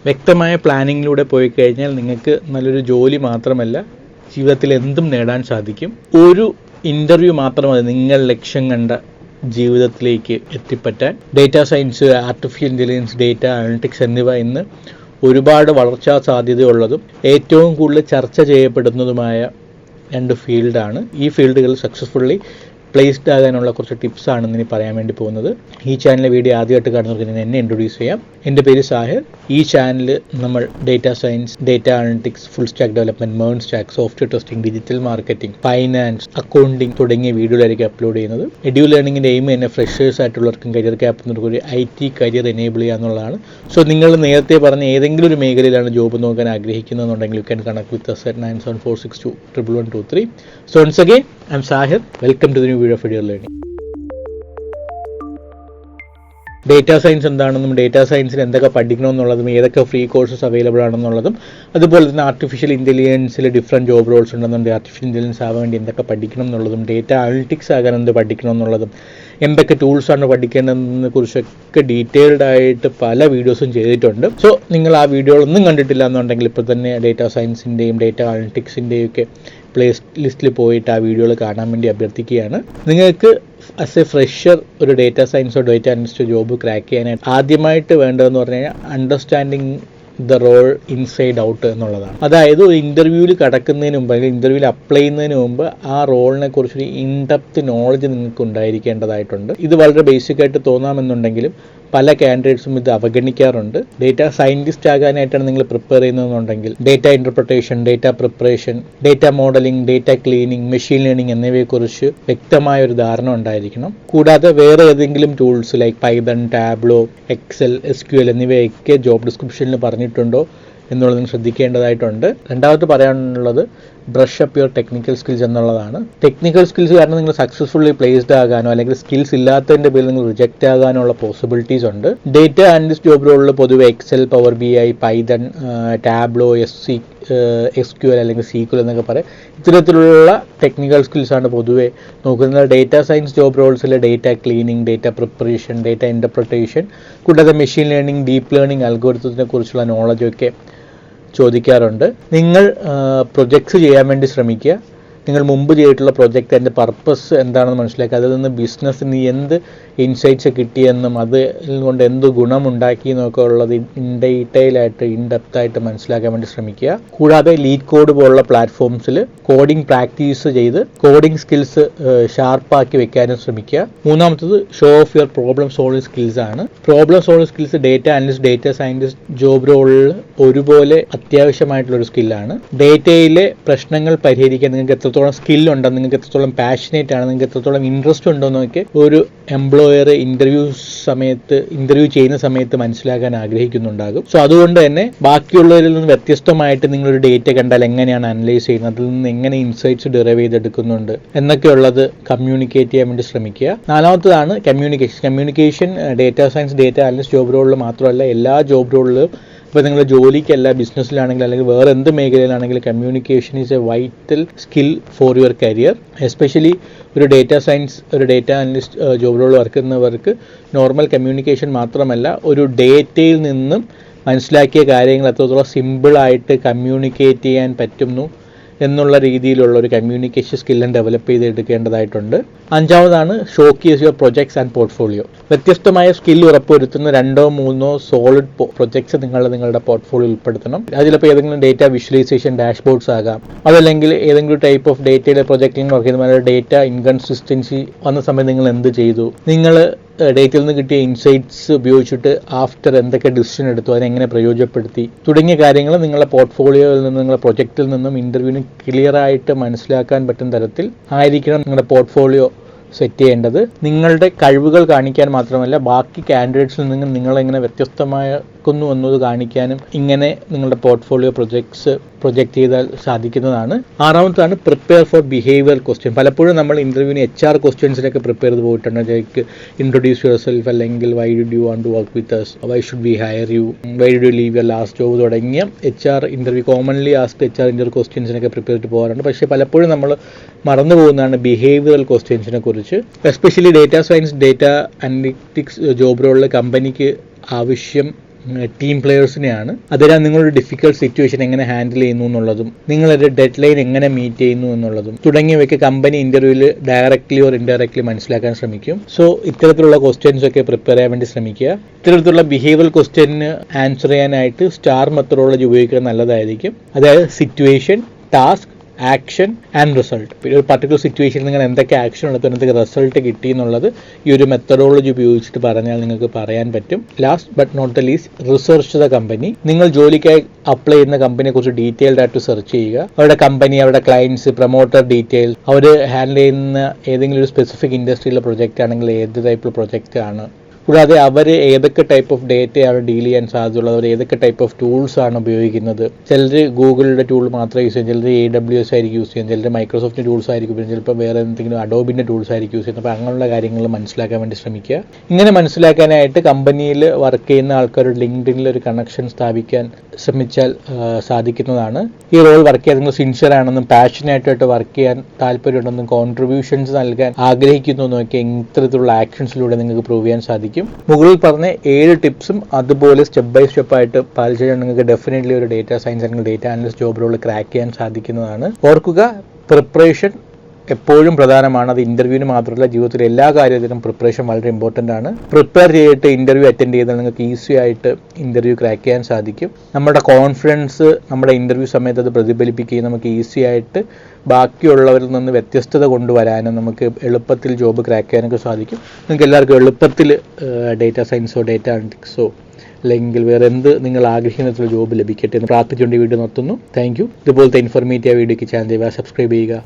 വ്യക്തമായ പ്ലാനിങ്ങിലൂടെ പോയി കഴിഞ്ഞാൽ നിങ്ങൾക്ക് നല്ലൊരു ജോലി മാത്രമല്ല ജീവിതത്തിൽ എന്തും നേടാൻ സാധിക്കും. ഒരു ഇൻ്റർവ്യൂ മാത്രമതി നിങ്ങൾ ലക്ഷ്യം കണ്ട ജീവിതത്തിലേക്ക് എത്തിപ്പറ്റാൻ. Data science, artificial intelligence, data analytics എന്നിവ ഇന്ന് ഒരുപാട് വളർച്ചാ സാധ്യതയുള്ളതും ഏറ്റവും കൂടുതൽ ചർച്ച ചെയ്യപ്പെടുന്നതുമായ 2 ഫീൽഡാണ്. ഈ ഫീൽഡുകൾ സക്സസ്ഫുള്ളി പ്ലേസ്ഡ് ആകാനുള്ള കുറച്ച് ടിപ്സാണ് ഇനി പറയാൻ വേണ്ടി പോകുന്നത്. ഈ ചാനലിലെ വീഡിയോ ആദ്യമായിട്ട് കാണുന്നവർക്ക് ഞാൻ എന്നെ ഇൻട്രൊഡ്യൂസ് ചെയ്യാം. എൻ്റെ പേര് സാഹിർ. ഈ ചാനൽ നമ്മൾ data science, data analytics, full stack development, മേൺ stack, software testing, digital marketing, finance, accounting തുടങ്ങിയ വീഡിയോയിലായിരിക്കും അപ്ലോഡ് ചെയ്യുന്നത്. എഡ്യൂ ലേണിംഗിൻ്റെ എയിം തന്നെ ഫ്രഷേഴ്സ് ആയിട്ടുള്ളവർക്കും കരിയർ ക്യാപ്റ്റർക്കും ഒരു IT കരിയർ എനേബിൾ ചെയ്യുക എന്നുള്ളതാണ്. സോ നിങ്ങൾ നേരത്തെ പറഞ്ഞ ഏതെങ്കിലും ഒരു മേഖലയിലാണ് ജോബ് നോക്കാൻ ആഗ്രഹിക്കുന്നതെന്നുണ്ടെങ്കിൽ you can connect with us at 9746211123. So once again, I'm Sahir. Welcome to the new video of Edu Learning. Data science എന്താണെന്നും ഡേറ്റാ സയൻസിൽ എന്തൊക്കെ പഠിക്കണമെന്നുള്ളതും ഏതൊക്കെ ഫ്രീ കോഴ്സസ് അവൈലബിൾ ആണെന്നുള്ളതും അതുപോലെ തന്നെ ആർട്ടിഫിഷ്യൽ ഇൻ്റലിജൻസിൽ ഡിഫറൻറ്റ് ജോബ് റോൾസ് ഉണ്ടെന്നുണ്ട്. ആർട്ടിഫിഷ്യൽ ഇൻ്റലിജൻസ് ആവാൻ വേണ്ടി എന്തൊക്കെ പഠിക്കണം എന്നുള്ളതും ഡേറ്റ അനലിറ്റിക്സ് ആകാൻ എന്ത് പഠിക്കണം എന്നുള്ളതും എന്തൊക്കെ ടൂൾസാണ് പഠിക്കേണ്ടതെന്നതിനെ കുറിച്ചൊക്കെ ഡീറ്റെയിൽഡ് ആയിട്ട് പല വീഡിയോസും ചെയ്തിട്ടുണ്ട്. സോ നിങ്ങൾ ആ വീഡിയോകളൊന്നും കണ്ടിട്ടില്ല എന്നുണ്ടെങ്കിൽ ഇപ്പോൾ തന്നെ ഡേറ്റാ സയൻസിൻ്റെയും ഡേറ്റ അനലിറ്റിക്സിൻ്റെയും ഒക്കെ പ്ലേ ലിസ്റ്റിൽ പോയിട്ട് ആ വീഡിയോകൾ കാണാൻ വേണ്ടി അഭ്യർത്ഥിക്കുകയാണ്. നിങ്ങൾക്ക് ആസ് എ ഫ്രഷർ ഒരു ഡേറ്റാ സയൻസോ ഡേറ്റ അനലിസ്റ്റോ ജോബ് ക്രാക്ക് ചെയ്യാനായിട്ട് ആദ്യമായിട്ട് വേണ്ടതെന്ന് പറഞ്ഞു കഴിഞ്ഞാൽ understanding the role inside out എന്നുള്ളതാണ്. അതായത് ഒരു ഇൻ്റർവ്യൂവിൽ കടക്കുന്നതിന് മുമ്പ് അല്ലെങ്കിൽ ഇൻ്റർവ്യൂവിൽ അപ്ലൈ ചെയ്യുന്നതിന് മുമ്പ് ആ റോളിനെ കുറിച്ചൊരു ഇൻഡെപ്ത് നോളജ് നിങ്ങൾക്ക് ഉണ്ടായിരിക്കേണ്ടതായിട്ടുണ്ട്. ഇത് വളരെ ബേസിക് ആയിട്ട് തോന്നാമെന്നുണ്ടെങ്കിലും പല കാൻഡിഡേറ്റ്സും ഇത് അവഗണിക്കാറുണ്ട്. ഡേറ്റ സയൻറ്റിസ്റ്റ് ആകാനായിട്ടാണ് നിങ്ങൾ പ്രിപ്പയർ ചെയ്യുന്നതെന്നുണ്ടെങ്കിൽ data interpretation, data preparation, data modelling, data cleaning, machine learning എന്നിവയെക്കുറിച്ച് വ്യക്തമായ ഒരു ധാരണ ഉണ്ടായിരിക്കണം. കൂടാതെ വേറെ ഏതെങ്കിലും tools like Python, Tableau, Excel, SQL എന്നിവയൊക്കെ ജോബ് ഡിസ്ക്രിപ്ഷനിൽ പറഞ്ഞിട്ടുണ്ടോ എന്നുള്ളത് നിങ്ങൾ ശ്രദ്ധിക്കേണ്ടതായിട്ടുണ്ട്. രണ്ടാമത് പറയാനുള്ളത് brush up your technical skills എന്നുള്ളതാണ്. ടെക്നിക്കൽ സ്കിൽസ് കാരണം നിങ്ങൾ സക്സസ്ഫുള്ളി പ്ലേസ്ഡ് ആകാനോ അല്ലെങ്കിൽ സ്കിൽസ് ഇല്ലാത്തതിൻ്റെ പേരിൽ നിങ്ങൾ റിജക്റ്റ് ആകാനുള്ള പോസിബിലിറ്റീസ് ഉണ്ട്. ഡേറ്റ അനലിസ്റ്റ് ജോബ് റോളിൽ പൊതുവെ Excel, power BI, Python, Tableau, SQL അല്ലെങ്കിൽ SQL എന്നൊക്കെ പറയും. ഇത്തരത്തിലുള്ള ടെക്നിക്കൽ സ്കിൽസാണ് പൊതുവെ നോക്കുന്നത്. ഡേറ്റ സയൻസ് ജോബ് റോൾസിലെ data cleaning, data preparation, data interpretation കൂടാതെ മെഷീൻ ലേണിംഗ്, ഡീപ്പ് ലേണിംഗ്, അൽഗോരിതത്തിനെ കുറിച്ചുള്ള നോളജൊക്കെ ചോദിക്കാറുണ്ട്. നിങ്ങൾ പ്രൊജക്ട്സ് ചെയ്യാൻ വേണ്ടി ശ്രമിക്കുക. നിങ്ങൾ മുമ്പ് ചെയ്തിട്ടുള്ള പ്രൊജക്റ്റ് അതിൻ്റെ പർപ്പസ് എന്താണെന്ന് മനസ്സിലാക്കുക. അതിൽ നിന്ന് ബിസിനസ്സിന് എന്ത് ഇൻസൈറ്റ്സ് കിട്ടിയെന്നും അതുകൊണ്ട് എന്ത് ഗുണമുണ്ടാക്കി എന്നൊക്കെ ഉള്ളത് ഡീറ്റെയിലായിട്ട് ഇൻഡെപ്തായിട്ട് മനസ്സിലാക്കാൻ വേണ്ടി ശ്രമിക്കുക. കൂടാതെ ലീഡ് കോഡ് പോലുള്ള പ്ലാറ്റ്ഫോംസിൽ കോഡിംഗ് പ്രാക്ടീസ് ചെയ്ത് കോഡിംഗ് സ്കിൽസ് ഷാർപ്പാക്കി വെക്കാനും ശ്രമിക്കുക. മൂന്നാമത്തത് show off your problem solving skills ആണ്. Problem solving skills data analyst, data scientist job റോളിൽ ഒരുപോലെ അത്യാവശ്യമായിട്ടുള്ളൊരു സ്കില്ലാണ്. ഡേറ്റയിലെ പ്രശ്നങ്ങൾ പരിഹരിക്കാൻ നിങ്ങൾക്ക് എത്രത്തോളം സ്കില്ലുണ്ടോ, നിങ്ങൾക്ക് എത്രത്തോളം പാഷനേറ്റ് ആണ്, നിങ്ങൾക്ക് എത്രത്തോളം ഇൻട്രസ്റ്റ് ഉണ്ടോ എന്നൊക്കെ ഒരു എംപ്ലോയർ ഇന്റർവ്യൂ ചെയ്യുന്ന സമയത്ത് മനസ്സിലാക്കാൻ ആഗ്രഹിക്കുന്നുണ്ടാകും. സോ അതുകൊണ്ട് തന്നെ ബാക്കിയുള്ളവരിൽ നിന്ന് വ്യത്യസ്തമായിട്ട് നിങ്ങളൊരു ഡേറ്റ കണ്ടാൽ എങ്ങനെയാണ് അനലൈസ് ചെയ്യുന്നത്, അതിൽ നിന്ന് എങ്ങനെ ഇൻസൈറ്റ്സ് ഡെറൈവ് ചെയ്തെടുക്കുന്നുണ്ട് എന്നൊക്കെയുള്ളത് കമ്മ്യൂണിക്കേറ്റ് ചെയ്യാൻ വേണ്ടി ശ്രമിക്കുക. നാലാമത്തതാണ് communication data science, data analyst job റോളിൽ മാത്രമല്ല എല്ലാ ജോബ് റോളിലും. ഇപ്പോൾ നിങ്ങൾ ജോലിക്കല്ല, ബിസിനസ്സിലാണെങ്കിൽ അല്ലെങ്കിൽ വേറെ എന്ത് മേഖലയിലാണെങ്കിലും communication is a vital skill for your career. Especially ഒരു ഡേറ്റ സയൻസ്, ഒരു data analyst job role work ചെയ്യുന്നവർക്ക് നോർമൽ കമ്മ്യൂണിക്കേഷൻ മാത്രമല്ല ഒരു ഡേറ്റയിൽ നിന്നും മനസ്സിലാക്കിയ കാര്യങ്ങൾ എത്രത്തോളം സിമ്പിളായിട്ട് കമ്മ്യൂണിക്കേറ്റ് ചെയ്യാൻ പറ്റുന്നു എന്നുള്ള രീതിയിലുള്ള ഒരു കമ്മ്യൂണിക്കേഷൻ സ്കില്ലും ഡെവലപ്പ് ചെയ്തെടുക്കേണ്ടതായിട്ടുണ്ട്. അഞ്ചാമതാണ് showcase your projects and portfolio. വ്യത്യസ്തമായ സ്കിൽ ഉറപ്പുവരുത്തുന്ന 2-3 സോളിഡ് പ്രൊജക്ട്സ് നിങ്ങളുടെ പോർട്ട്ഫോളിയോ ഉൾപ്പെടുത്തണം. അതിലിപ്പോൾ ഏതെങ്കിലും ഡേറ്റ വിഷ്വലൈസേഷൻ ഡാഷ്ബോർഡ്സ് ആകാം, അതല്ലെങ്കിൽ ഏതെങ്കിലും ടൈപ്പ് ഓഫ് ഡേറ്റയുടെ പ്രൊജക്റ്റിംഗ് വർക്ക് ചെയ്യുന്ന ഡേറ്റ ഇൻകൺസിസ്റ്റൻസി വന്ന സമയത്ത് നിങ്ങൾ എന്ത് ചെയ്തു, നിങ്ങൾ ഡേറ്റയിൽ നിന്ന് കിട്ടിയ ഇൻസൈറ്റ്സ് ഉപയോഗിച്ചിട്ട് ആഫ്റ്റർ എന്തൊക്കെ ഡിസിഷൻ എടുത്തു, അതിനെങ്ങനെ പ്രയോജനപ്പെടുത്തി തുടങ്ങിയ കാര്യങ്ങൾ നിങ്ങളുടെ പോർട്ട്ഫോളിയോയിൽ നിന്നും നിങ്ങളുടെ പ്രൊജക്റ്റിൽ നിന്നും ഇൻ്റർവ്യൂവിന് ക്ലിയർ ആയിട്ട് മനസ്സിലാക്കാൻ പറ്റുന്ന തരത്തിൽ ആയിരിക്കണം നിങ്ങളുടെ പോർട്ട്ഫോളിയോ സെറ്റ് ചെയ്യേണ്ടത്. നിങ്ങളുടെ കഴിവുകൾ കാണിക്കാൻ മാത്രമല്ല ബാക്കി കാൻഡിഡേറ്റ്സിൽ നിന്ന് നിങ്ങളെങ്ങനെ വ്യത്യസ്തമാക്കുന്നു എന്നത് കാണിക്കാനും ഇങ്ങനെ നിങ്ങളുടെ പോർട്ട്ഫോളിയോ പ്രൊജക്റ്റ് ചെയ്താൽ സാധിക്കുന്നതാണ്. ആറാമത്താണ് പ്രിപ്പയർ ഫോർ ബിഹേവിയർ ക്വസ്റ്റ്യൻ. പലപ്പോഴും നമ്മൾ ഇൻ്റർവ്യൂവിന് HR ക്വസ്റ്റ്യൻസിലൊക്കെ പ്രിപ്പയർ ചെയ്ത് പോയിട്ടുണ്ട്. ലൈക്ക് ഇൻട്രൊഡ്യൂസ് യുവർ സെൽഫ്, അല്ലെങ്കിൽ why did you want to work with us, why should we hire you, why did you leave your last job തുടങ്ങിയ HR interview commonly asked HR interview ക്വസ്റ്റ്യൻസിനൊക്കെ prepare ചെയ്തിട്ട് പോകാറുണ്ട്. പക്ഷേ പലപ്പോഴും നമ്മൾ മറന്നു പോകുന്നതാണ് ബിഹേവിയറൽ ക്വസ്റ്റ്യൻസിനെ കുറിച്ച്. Especially data science, data analytics job റോളിൽ കമ്പനിക്ക് ആവശ്യം ടീം പ്ലെയേഴ്സിനെയാണ്. അതിനാൽ നിങ്ങളുടെ ഡിഫിക്കൽട്ട് സിറ്റുവേഷൻ എങ്ങനെ ഹാൻഡിൽ ചെയ്യുന്നു എന്നുള്ളതും നിങ്ങളുടെ ഡെഡ് ലൈൻ എങ്ങനെ മീറ്റ് ചെയ്യുന്നു എന്നുള്ളതും തുടങ്ങിയവയ്ക്ക് കമ്പനി ഇന്റർവ്യൂവിൽ ഡയറക്ട്ലി ഓർ ഇൻഡയറക്ട്ലി മനസ്സിലാക്കാൻ ശ്രമിക്കും. സോ ഇത്തരത്തിലുള്ള ക്വസ്റ്റ്യൻസ് ഒക്കെ പ്രിപ്പയർ ചെയ്യാൻ വേണ്ടി ശ്രമിക്കുക. ഇത്തരത്തിലുള്ള ബിഹേവിയറൽ ക്വസ്റ്റ്യന് ആൻസർ ചെയ്യാനായിട്ട് സ്റ്റാർ മെത്തഡോളജി ഉപയോഗിക്കുന്നത് നല്ലതായിരിക്കും. അതായത് situation, task, action and result. പിന്നെ ഒരു പർട്ടിക്കുലർ സിറ്റുവേഷനിൽ നിങ്ങൾ എന്തൊക്കെ ആക്ഷൻ എടുത്തു, എന്തൊക്കെ റിസൾട്ട് കിട്ടി എന്നുള്ളത് ഈ ഒരു മെത്തഡോളജി ഉപയോഗിച്ചിട്ട് പറഞ്ഞാൽ നിങ്ങൾക്ക് പറയാൻ പറ്റും. Last but not the least, research the company. നിങ്ങൾ ജോലിക്കായി അപ്ലൈ ചെയ്യുന്ന കമ്പനിയെ കുറിച്ച് ഡീറ്റെയിൽഡ് ആയിട്ട് സെർച്ച് ചെയ്യുക. അവരുടെ കമ്പനി, അവരുടെ ക്ലയൻസ്, പ്രൊമോട്ടർ ഡീറ്റെയിൽ, അവർ ഹാൻഡിൽ ചെയ്യുന്ന ഏതെങ്കിലും ഒരു സ്പെസിഫിക് ഇൻഡസ്ട്രിയിലെ പ്രൊജക്റ്റ് ആണെങ്കിൽ ഏത് ടൈപ്പ് പ്രൊജക്റ്റ് ആണ്, കൂടാതെ അവർ ഏതൊക്കെ ടൈപ്പ് ഓഫ് ഡേറ്റയാണ് ഡീൽ ചെയ്യാൻ സാധ്യതയുള്ളത്, അവർ ഏതൊക്കെ ടൈപ്പ് ഓഫ് ടൂൾസ് ആണ് ഉപയോഗിക്കുന്നത്. ചിലർ ഗൂഗിളിൻ്റെ ടൂൾ മാത്രമേ യൂസ് ചെയ്യും, ചിലർ AWS ആയിരിക്കും യൂസ് ചെയ്യുന്നത്, ചിലർ മൈക്രോസോഫ്റ്റ് ടൂൾസ് ആയിരിക്കും, പിന്നെ ചിലപ്പോൾ വേറെ എന്തെങ്കിലും അഡോബിൻ്റെ ടൂൾസ് ആയിരിക്കും യൂസ് ചെയ്യുന്നത്. അപ്പോൾ അങ്ങനെയുള്ള കാര്യങ്ങൾ മനസ്സിലാക്കാൻ വേണ്ടി ശ്രമിക്കുക. ഇങ്ങനെ മനസ്സിലാക്കാനായിട്ട് കമ്പനിയിൽ വർക്ക് ചെയ്യുന്ന ആൾക്കാരുടെ ലിങ്ക്ഡിനിൽ ഒരു കണക്ഷൻ സ്ഥാപിക്കാൻ ശ്രമിച്ചാൽ സാധിക്കുന്നതാണ്. ഈ റോൾ വർക്ക് ചെയ്യാൻ നിങ്ങൾ സിൻസിയർ ആണെന്നും പാഷനേറ്റായിട്ട് വർക്ക് ചെയ്യാൻ താല്പര്യമുണ്ടെന്നും കോൺട്രിബ്യൂഷൻസ് നൽകാൻ ആഗ്രഹിക്കുന്നു എന്നൊക്കെ ഇത്തരത്തിലുള്ള ആക്ഷൻസിലൂടെ നിങ്ങൾക്ക് പ്രൂവ് ചെയ്യാൻ സാധിക്കും. മുകളിൽ പറഞ്ഞ 7 ടിപ്സും അതുപോലെ സ്റ്റെപ്പ് ബൈ സ്റ്റെപ്പ് ആയിട്ട് പാലിച്ചാൽ നിങ്ങൾക്ക് ഡെഫിനറ്റ്ലി ഒരു ഡേറ്റ സയൻസ് അല്ലെങ്കിൽ data analyst job role crack ചെയ്യാൻ സാധിക്കുന്നതാണ്. ഓർക്കുക, പ്രിപ്പറേഷൻ എപ്പോഴും പ്രധാനമാണ്. അത് ഇന്റർവ്യൂവിന് മാത്രമല്ല, ജീവിതത്തിലെ എല്ലാ കാര്യത്തിലും പ്രിപ്പറേഷൻ വളരെ ഇമ്പോർട്ടൻ്റ് ആണ്. പ്രിപ്പയർ ചെയ്തിട്ട് ഇന്റർവ്യൂ അറ്റൻഡ് ചെയ്താൽ നിങ്ങൾക്ക് ഈസി ആയിട്ട് ഇന്റർവ്യൂ ക്രാക്ക് ചെയ്യാൻ സാധിക്കും. നമ്മുടെ കോൺഫിഡൻസ് നമ്മുടെ ഇന്റർവ്യൂ സമയത്ത് അത് പ്രതിഫലിപ്പിക്കുകയും നമുക്ക് ഈസി ആയിട്ട് ബാക്കിയുള്ളവരിൽ നിന്ന് വ്യത്യസ്തത കൊണ്ടുവരാനും നമുക്ക് എളുപ്പത്തിൽ ജോബ് ക്രാക്ക് ചെയ്യാനൊക്കെ സാധിക്കും. നിങ്ങൾക്ക് എല്ലാവർക്കും എളുപ്പത്തിൽ ഡേറ്റ സയൻസോ ഡേറ്റ അനലിറ്റിക്സോ അല്ലെങ്കിൽ വേറെ എന്ത് നിങ്ങൾ ആഗ്രഹിക്കുന്ന ജോബ് ലഭിക്കട്ടെ എന്ന് പ്രാർത്ഥിച്ചുകൊണ്ട് ഈ വീഡിയോ നിർത്തുന്നു. Thank you. ഇതുപോലത്തെ ഇൻഫോർമേറ്റീവ് വീഡിയോയ്ക്ക് ചാനൽ സബ്സ്ക്രൈബ് ചെയ്യുക.